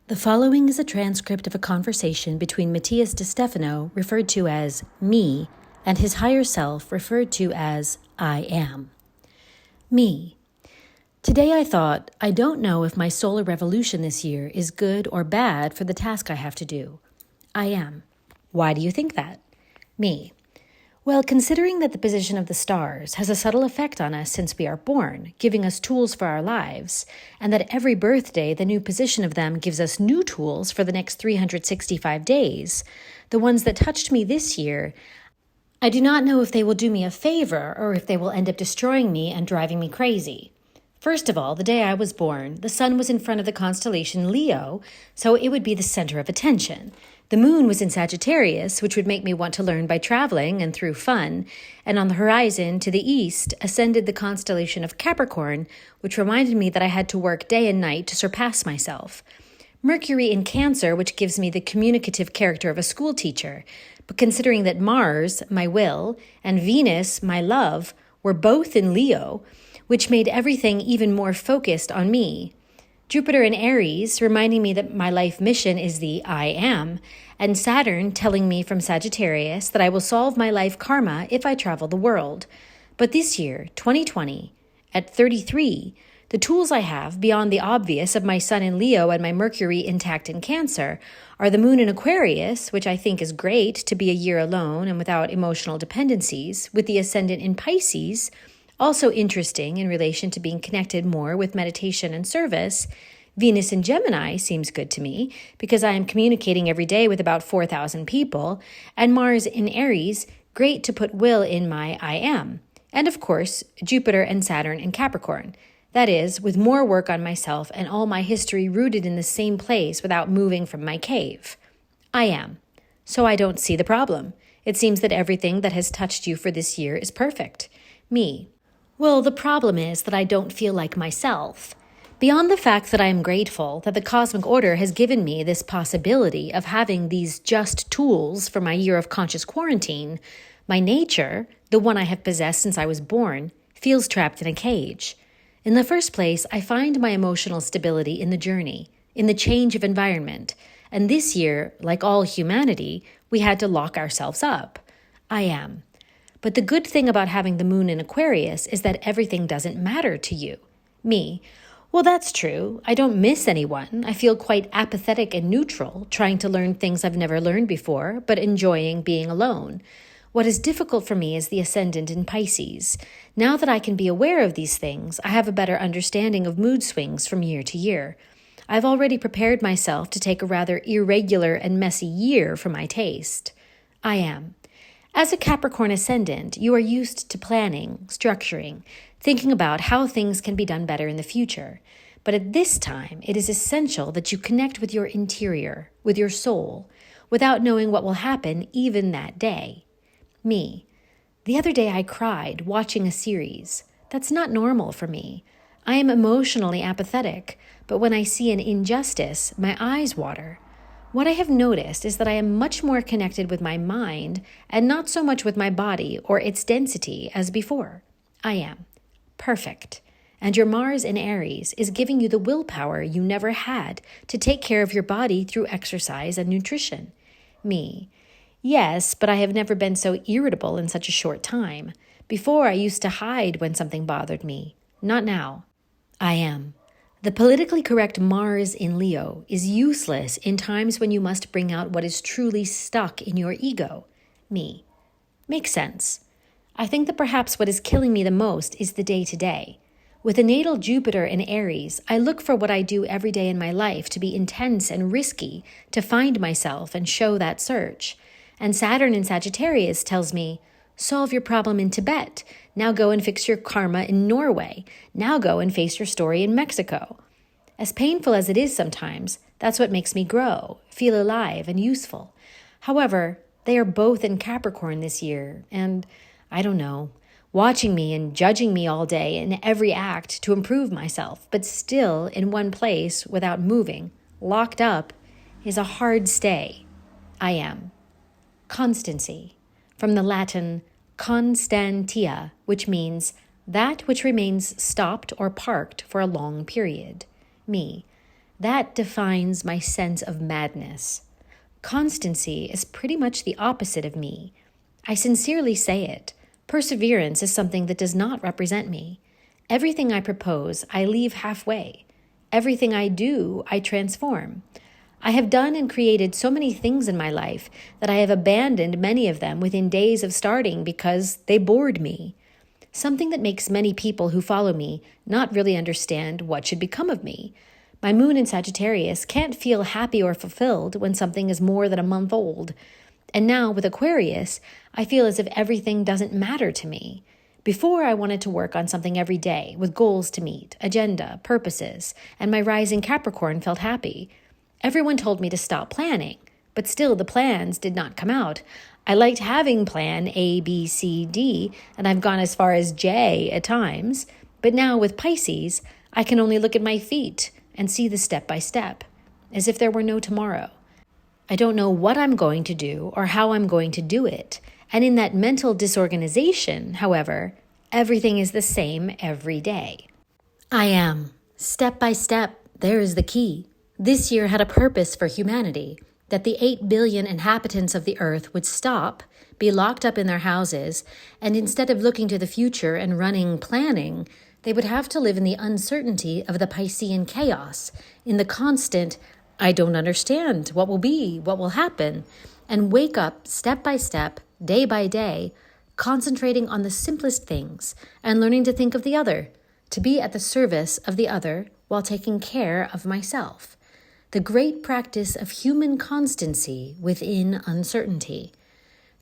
The following is a transcript of a conversation between Matías De Stefano, referred to as me, and his higher self, referred to as I am. Me. Today I thought, I don't know if my solar revolution this year is good or bad for the task I have to do. I am. Why do you think that? Me. Well, considering that the position of the stars has a subtle effect on us since we are born, giving us tools for our lives, and that every birthday the new position of them gives us new tools for the next 365 days, the ones that touched me this year, I do not know if they will do me a favor or if they will end up destroying me and driving me crazy. First of all, the day I was born, the sun was in front of the constellation Leo, so it would be the center of attention. The moon was in Sagittarius, which would make me want to learn by traveling and through fun, and on the horizon to the east ascended the constellation of Capricorn, which reminded me that I had to work day and night to surpass myself. Mercury in Cancer, which gives me the communicative character of a school teacher, but considering that Mars, my will, and Venus, my love, were both in Leo, which made everything even more focused on me. Jupiter in Aries, reminding me that my life mission is the I am, and Saturn telling me from Sagittarius that I will solve my life karma if I travel the world. But this year, 2020, at 33, the tools I have, beyond the obvious of my sun in Leo and my Mercury intact in Cancer, are the moon in Aquarius, which I think is great to be a year alone and without emotional dependencies, with the ascendant in Pisces, also interesting in relation to being connected more with meditation and service. Venus in Gemini seems good to me because I am communicating every day with about 4,000 people, and Mars in Aries, great to put will in my I am. And of course, Jupiter and Saturn in Capricorn. That is, with more work on myself and all my history rooted in the same place without moving from my cave. I am. So I don't see the problem. It seems that everything that has touched you for this year is perfect. Me. Well, the problem is that I don't feel like myself. Beyond the fact that I am grateful that the cosmic order has given me this possibility of having these just tools for my year of conscious quarantine, my nature, the one I have possessed since I was born, feels trapped in a cage. In the first place, I find my emotional stability in the journey, in the change of environment, and this year, like all humanity, we had to lock ourselves up. I am. But the good thing about having the moon in Aquarius is that everything doesn't matter to you. Me. Well, that's true. I don't miss anyone. I feel quite apathetic and neutral, trying to learn things I've never learned before, but enjoying being alone. What is difficult for me is the ascendant in Pisces. Now that I can be aware of these things, I have a better understanding of mood swings from year to year. I've already prepared myself to take a rather irregular and messy year for my taste. I am. As a Capricorn ascendant, you are used to planning, structuring, thinking about how things can be done better in the future. But at this time, it is essential that you connect with your interior, with your soul, without knowing what will happen even that day. Me. The other day I cried watching a series. That's not normal for me. I am emotionally apathetic, but when I see an injustice, my eyes water. What I have noticed is that I am much more connected with my mind and not so much with my body or its density as before. I am. Perfect. And your Mars in Aries is giving you the willpower you never had to take care of your body through exercise and nutrition. Me. Yes, but I have never been so irritable in such a short time. Before, I used to hide when something bothered me. Not now. I am. The politically correct Mars in Leo is useless in times when you must bring out what is truly stuck in your ego. Me. Makes sense. I think that perhaps what is killing me the most is the day-to-day. With a natal Jupiter in Aries, I look for what I do every day in my life to be intense and risky, to find myself and show that search. And Saturn in Sagittarius tells me, solve your problem in Tibet. Now go and fix your karma in Norway. Now go and face your story in Mexico. As painful as it is sometimes, that's what makes me grow, feel alive and useful. However, they are both in Capricorn this year, and I don't know, watching me and judging me all day in every act to improve myself, but still in one place without moving, locked up, is a hard stay. I am. Constancy, from the Latin constantia, which means that which remains stopped or parked for a long period. Me. That defines my sense of madness. Constancy is pretty much the opposite of me. I sincerely say it. Perseverance is something that does not represent me. Everything I propose, I leave halfway. Everything I do, I transform. I have done and created so many things in my life that I have abandoned many of them within days of starting because they bored me. Something that makes many people who follow me not really understand what should become of me. My moon in Sagittarius can't feel happy or fulfilled when something is more than a month old. And now with Aquarius, I feel as if everything doesn't matter to me. Before, I wanted to work on something every day with goals to meet, agenda, purposes, and my rising Capricorn felt happy. Everyone told me to stop planning, but still the plans did not come out. I liked having plan A, B, C, D, and I've gone as far as J at times. But now with Pisces, I can only look at my feet and see the step by step, as if there were no tomorrow. I don't know what I'm going to do or how I'm going to do it. And in that mental disorganization, however, everything is the same every day. I am. Step by step, there is the key. This year had a purpose for humanity, that the 8 billion inhabitants of the earth would stop, be locked up in their houses, and instead of looking to the future and planning, they would have to live in the uncertainty of the Piscean chaos, in the constant, I don't understand, what will be, what will happen, and wake up step by step, day by day, concentrating on the simplest things and learning to think of the other, to be at the service of the other while taking care of myself. The great practice of human constancy within uncertainty.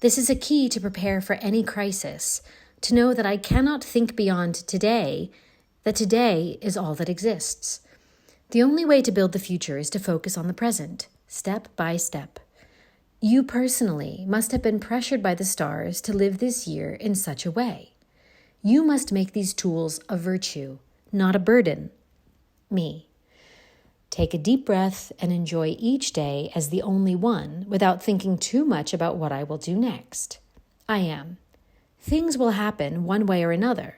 This is a key to prepare for any crisis, to know that I cannot think beyond today, that today is all that exists. The only way to build the future is to focus on the present, step by step. You personally must have been pressured by the stars to live this year in such a way. You must make these tools a virtue, not a burden. Me. Take a deep breath and enjoy each day as the only one without thinking too much about what I will do next. I am. Things will happen one way or another.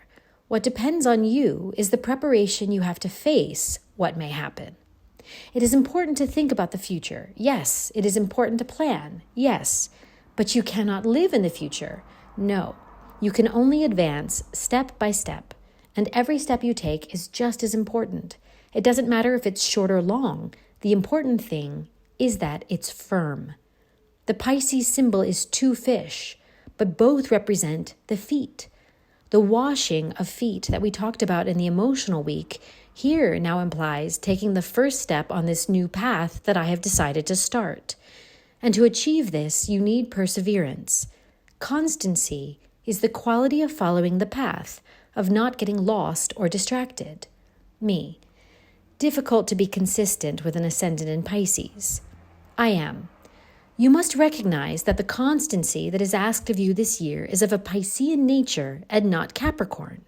What depends on you is the preparation you have to face what may happen. It is important to think about the future. Yes, it is important to plan. Yes, but you cannot live in the future. No, you can only advance step by step, and every step you take is just as important. It doesn't matter if it's short or long. The important thing is that it's firm. The Pisces symbol is 2 fish, but both represent the feet. The washing of feet that we talked about in the emotional week here now implies taking the first step on this new path that I have decided to start. And to achieve this, you need perseverance. Constancy is the quality of following the path, of not getting lost or distracted. Me. Difficult to be consistent with an ascendant in Pisces. I am. You must recognize that the constancy that is asked of you this year is of a Piscean nature and not Capricorn.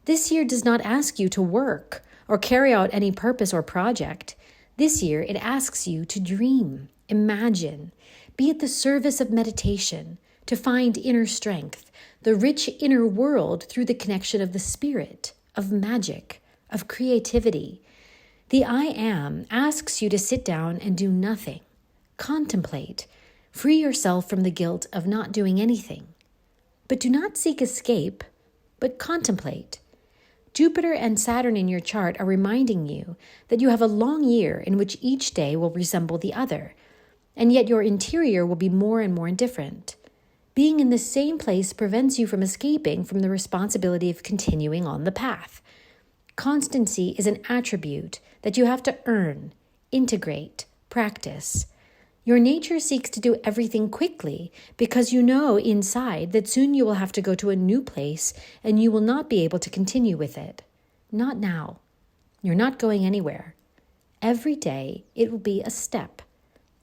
This year does not ask you to work or carry out any purpose or project. This year it asks you to dream, imagine, be at the service of meditation, to find inner strength, the rich inner world through the connection of the spirit, of magic, of creativity. The I Am asks you to sit down and do nothing. Contemplate. Free yourself from the guilt of not doing anything. But do not seek escape, but contemplate. Jupiter and Saturn in your chart are reminding you that you have a long year in which each day will resemble the other, and yet your interior will be more and more indifferent. Being in the same place prevents you from escaping from the responsibility of continuing on the path. Constancy is an attribute that you have to earn, integrate, practice. Your nature seeks to do everything quickly because you know inside that soon you will have to go to a new place and you will not be able to continue with it. Not now. You're not going anywhere. Every day it will be a step.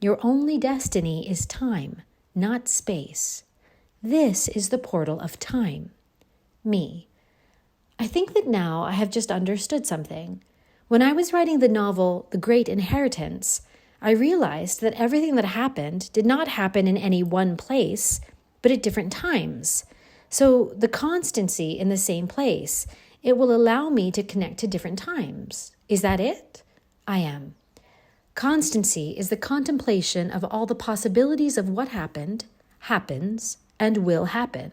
Your only destiny is time, not space. This is the portal of time. Me. I think that now I have just understood something. When I was writing the novel The Great Inheritance, I realized that everything that happened did not happen in any one place, but at different times. So the constancy in the same place, it will allow me to connect to different times. Is that it? I am. Constancy is the contemplation of all the possibilities of what happened, happens, and will happen.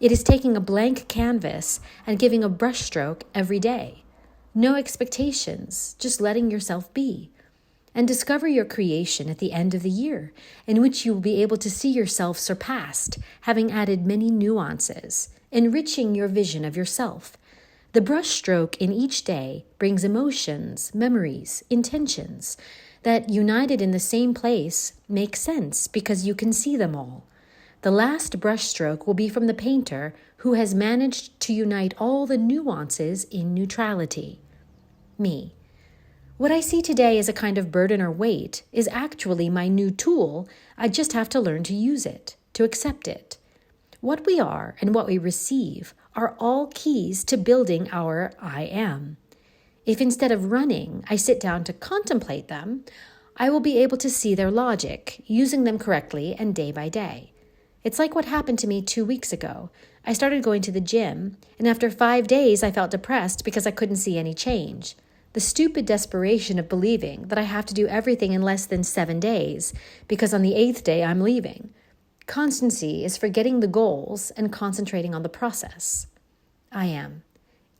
It is taking a blank canvas and giving a brushstroke every day. No expectations, just letting yourself be. And discover your creation at the end of the year, in which you will be able to see yourself surpassed, having added many nuances, enriching your vision of yourself. The brushstroke in each day brings emotions, memories, intentions that, united in the same place, make sense because you can see them all. The last brushstroke will be from the painter who has managed to unite all the nuances in neutrality. Me. What I see today as a kind of burden or weight is actually my new tool. I just have to learn to use it, to accept it. What we are and what we receive are all keys to building our I am. If instead of running, I sit down to contemplate them, I will be able to see their logic, using them correctly and day by day. It's like what happened to me 2 weeks ago. I started going to the gym, and after 5 days I felt depressed because I couldn't see any change. The stupid desperation of believing that I have to do everything in less than 7 days, because on the 8th day I'm leaving. Constancy is forgetting the goals and concentrating on the process. I am.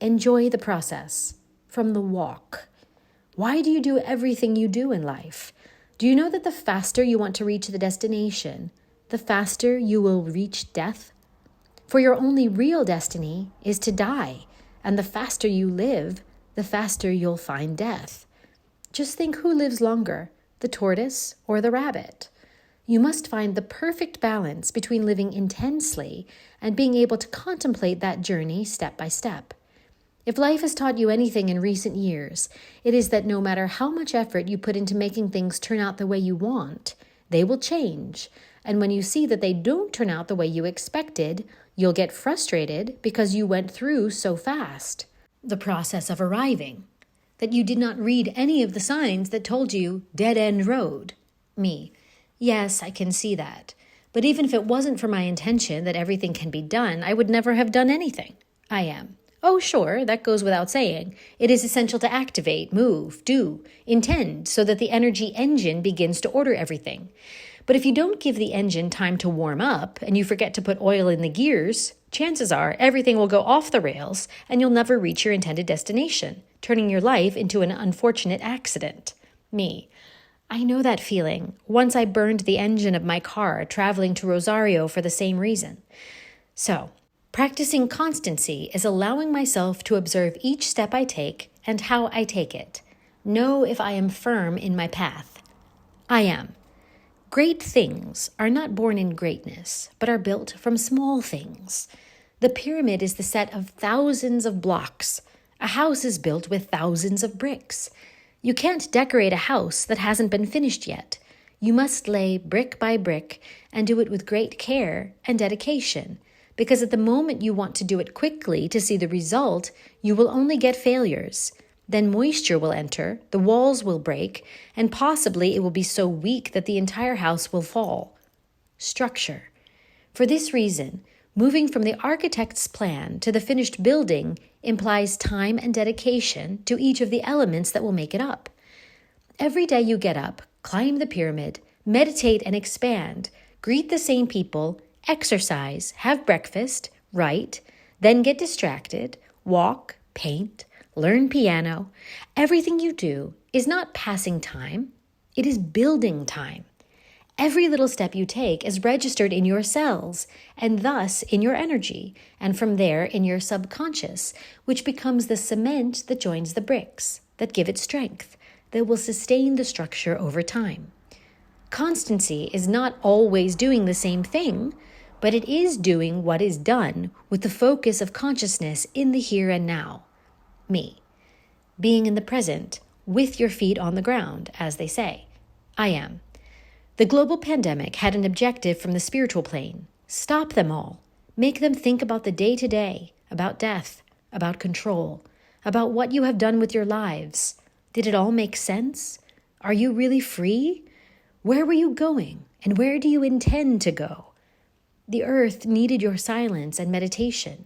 Enjoy the process. From the walk. Why do you do everything you do in life? Do you know that the faster you want to reach the destination, the faster you will reach death? For your only real destiny is to die, and the faster you live, the faster you'll find death. Just think who lives longer, the tortoise or the rabbit. You must find the perfect balance between living intensely and being able to contemplate that journey step by step. If life has taught you anything in recent years, it is that no matter how much effort you put into making things turn out the way you want, they will change. And when you see that they don't turn out the way you expected, you'll get frustrated because you went through so fast. The process of arriving, that you did not read any of the signs that told you dead-end road. Me. Yes, I can see that. But even if it wasn't for my intention that everything can be done, I would never have done anything. I am. Oh, sure, that goes without saying. It is essential to activate, move, do, intend, so that the energy engine begins to order everything. But if you don't give the engine time to warm up and you forget to put oil in the gears, chances are everything will go off the rails and you'll never reach your intended destination, turning your life into an unfortunate accident. Me. I know that feeling. Once I burned the engine of my car traveling to Rosario for the same reason. So, practicing constancy is allowing myself to observe each step I take and how I take it. Know if I am firm in my path. I am. Great things are not born in greatness, but are built from small things. The pyramid is the set of thousands of blocks. A house is built with thousands of bricks. You can't decorate a house that hasn't been finished yet. You must lay brick by brick and do it with great care and dedication, because at the moment you want to do it quickly to see the result, you will only get failures. Then moisture will enter, the walls will break, and possibly it will be so weak that the entire house will fall. Structure. For this reason, moving from the architect's plan to the finished building implies time and dedication to each of the elements that will make it up. Every day you get up, climb the pyramid, meditate and expand, greet the same people, exercise, have breakfast, write, then get distracted, walk, paint, learn piano. Everything you do is not passing time, it is building time. Every little step you take is registered in your cells, and thus in your energy, and from there in your subconscious, which becomes the cement that joins the bricks, that give it strength, that will sustain the structure over time. Constancy is not always doing the same thing, but it is doing what is done with the focus of consciousness in the here and now. Me. Being in the present, with your feet on the ground, as they say. I am. The global pandemic had an objective from the spiritual plane. Stop them all. Make them think about the day-to-day, about death, about control, about what you have done with your lives. Did it all make sense? Are you really free? Where were you going, and where do you intend to go? The earth needed your silence and meditation.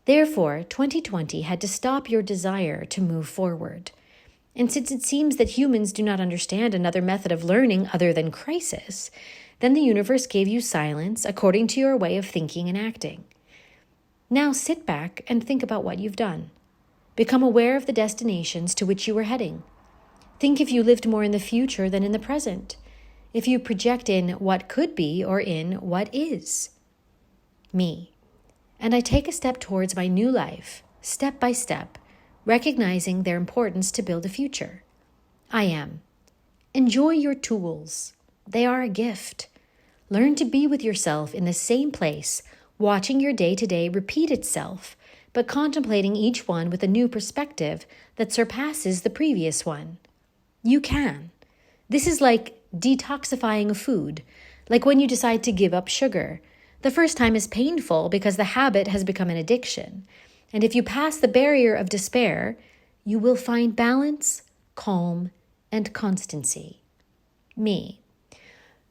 Therefore, 2020 had to stop your desire to move forward. And since it seems that humans do not understand another method of learning other than crisis, then the universe gave you silence according to your way of thinking and acting. Now sit back and think about what you've done. Become aware of the destinations to which you were heading. Think if you lived more in the future than in the present. If you project in what could be or in what is. Me. And I take a step towards my new life, step by step, recognizing their importance to build a future. I am. Enjoy your tools. They are a gift. Learn to be with yourself in the same place, watching your day-to-day repeat itself, but contemplating each one with a new perspective that surpasses the previous one. You can. This is like detoxifying a food, like when you decide to give up sugar. The first time is painful because the habit has become an addiction. And if you pass the barrier of despair, you will find balance, calm, and constancy. Me.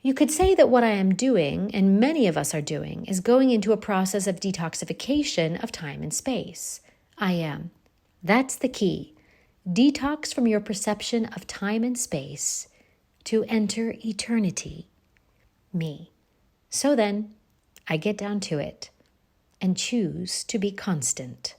You could say that what I am doing, and many of us are doing, is going into a process of detoxification of time and space. I am. That's the key. Detox from your perception of time and space to enter eternity. Me. So then, I get down to it and choose to be constant.